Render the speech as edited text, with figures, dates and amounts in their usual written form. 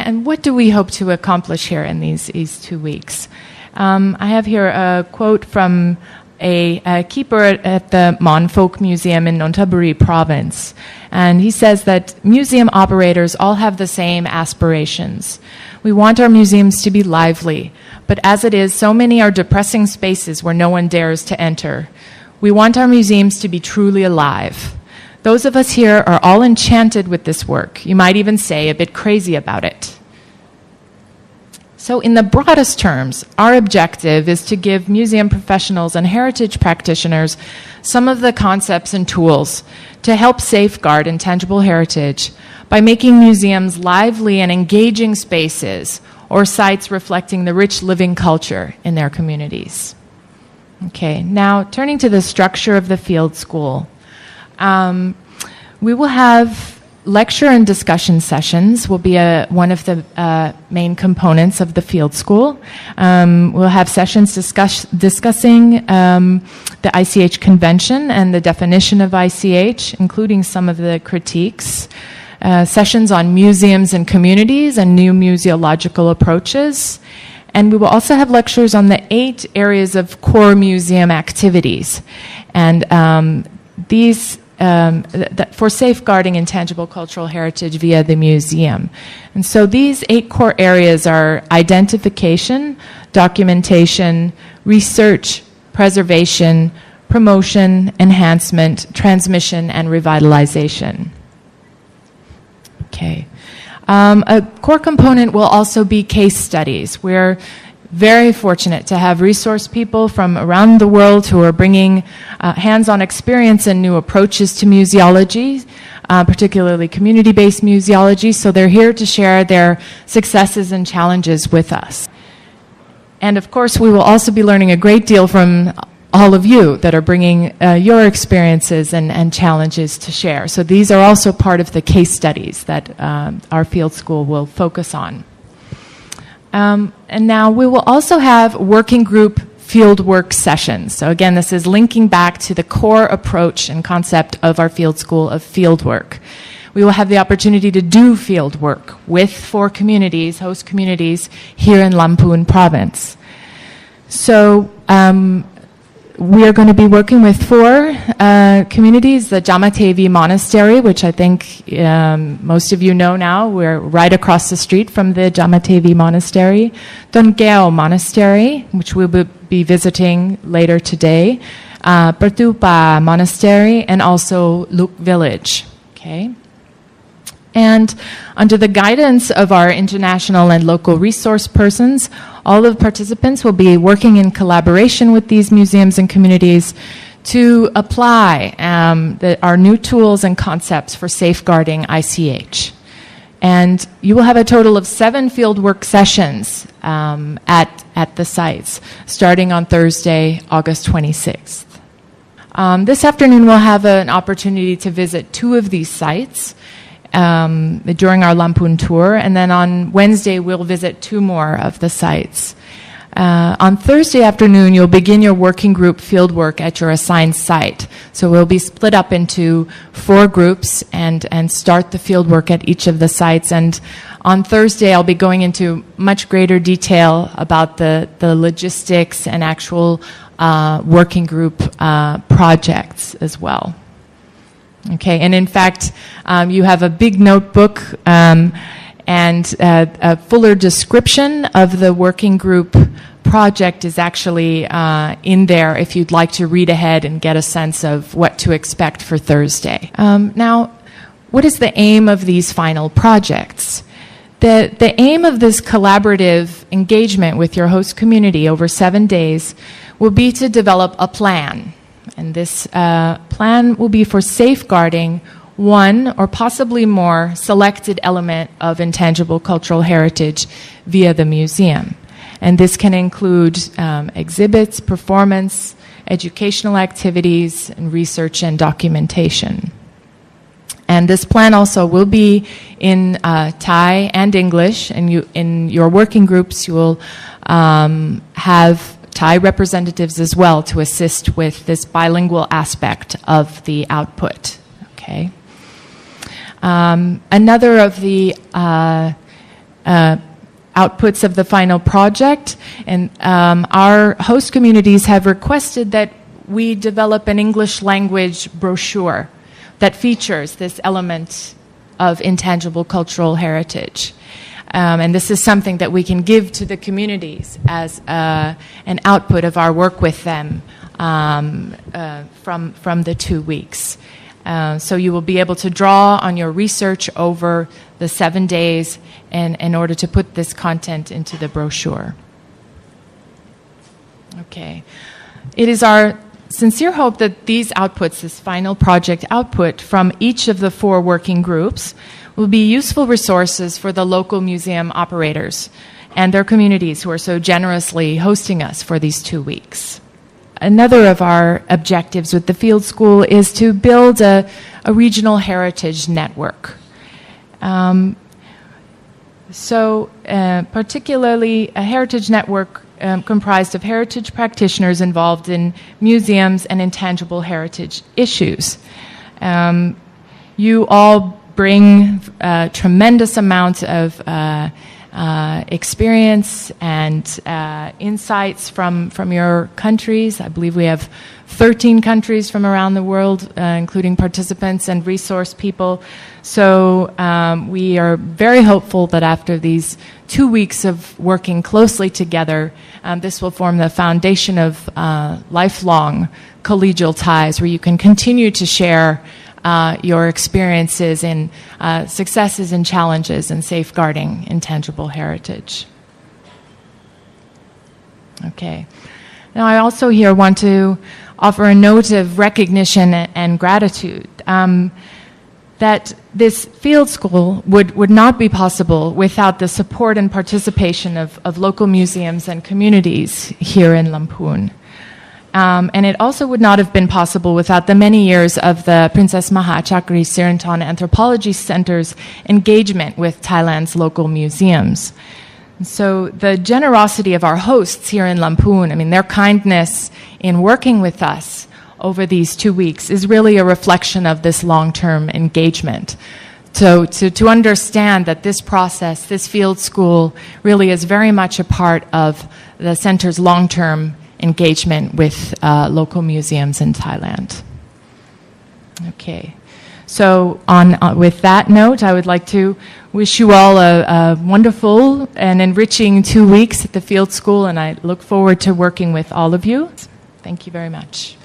And what do we hope to accomplish here in these 2 weeks? I have here a quote from a keeper at the Mon Folk Museum in Nonthaburi province. And he says that museum operators all have the same aspirations. We want our museums to be lively, but as it is, so many are depressing spaces where no one dares to enter. We want our museums to be truly alive. Those of us here are all enchanted with this work. You might even say a bit crazy about it. So in the broadest terms, our objective is to give museum professionals and heritage practitioners some of the concepts and tools to help safeguard intangible heritage by making museums lively and engaging spaces or sites reflecting the rich living culture in their communities. Okay, now turning to the structure of the field school. We will have lecture and discussion sessions will be one of the main components of the field school. We'll have sessions discussing the ICH convention and the definition of ICH, including some of the critiques. Sessions on museums and communities and new museological approaches. And we will also have lectures on the 8 areas of core museum activities. And these for safeguarding intangible cultural heritage via the museum. And so these 8 core areas are identification, documentation, research, preservation, promotion, enhancement, transmission, and revitalization. Okay. A core component will also be case studies. We're very fortunate to have resource people from around the world who are bringing hands-on experience and new approaches to museology, particularly community-based museology. So they're here to share their successes and challenges with us. And of course, we will also be learning a great deal from all of you that are bringing your experiences and challenges to share. So these are also part of the case studies that our field school will focus on. And now we will also have working group fieldwork sessions. So again, this is linking back to the core approach and concept of our field school of fieldwork. We will have the opportunity to do fieldwork with 4 communities, host communities, here in Lamphun province. So we are going to be working with 4 communities, the Jamatevi Monastery, which I think most of you know now. We're right across the street from the Jamatevi Monastery. Dongeo Monastery, which we'll be visiting later today. Pertupa Monastery, and also Luk Village. Okay. And under the guidance of our international and local resource persons, all of the participants will be working in collaboration with these museums and communities to apply our new tools and concepts for safeguarding ICH. And you will have a total of 7 fieldwork sessions at the sites, starting on Thursday, August 26th. This afternoon, we'll have an opportunity to visit 2 of these sites during our Lamphun tour, and then on Wednesday we'll visit 2 more of the sites. On Thursday afternoon, you'll begin your working group fieldwork at your assigned site. So we'll be split up into 4 groups and start the fieldwork at each of the sites. And on Thursday, I'll be going into much greater detail about the logistics and actual working group projects as well. Okay, and in fact, you have a big notebook and a fuller description of the working group project is actually in there if you'd like to read ahead and get a sense of what to expect for Thursday. Now, what is the aim of these final projects? The aim of this collaborative engagement with your host community over 7 days will be to develop a plan. And this plan will be for safeguarding 1 or possibly more selected element of intangible cultural heritage via the museum. And this can include exhibits, performance, educational activities, and research and documentation. And this plan also will be in Thai and English, and in your working groups you will have Thai representatives as well to assist with this bilingual aspect of the output. Okay. Another of the outputs of the final project, and our host communities have requested that we develop an English language brochure that features this element of intangible cultural heritage. And this is something that we can give to the communities as an output of our work with them from the 2 weeks. So you will be able to draw on your research over the 7 days in order to put this content into the brochure. Okay. It is our sincere hope that these outputs, this final project output from each of the 4 working groups, will be useful resources for the local museum operators and their communities who are so generously hosting us for these 2 weeks. Another of our objectives with the field school is to build a regional heritage network. Particularly a heritage network comprised of heritage practitioners involved in museums and intangible heritage issues. You all bring a tremendous amount of experience and insights from your countries. I believe we have 13 countries from around the world, including participants and resource people. So we are very hopeful that after these 2 weeks of working closely together, this will form the foundation of lifelong collegial ties where you can continue to share your experiences in successes and challenges in safeguarding intangible heritage. Okay. Now I also here want to offer a note of recognition and gratitude that this field school would not be possible without the support and participation of local museums and communities here in Lamphun. And it also would not have been possible without the many years of the Princess Maha, Chakri, Sirindhorn Anthropology Center's engagement with Thailand's local museums. And so the generosity of our hosts here in Lamphun, I mean, their kindness in working with us over these 2 weeks is really a reflection of this long-term engagement. So to understand that this process, this field school, really is very much a part of the center's long-term engagement with local museums in Thailand. Okay, so with that note, I would like to wish you all a wonderful and enriching 2 weeks at the field school, and I look forward to working with all of you. Thank you very much.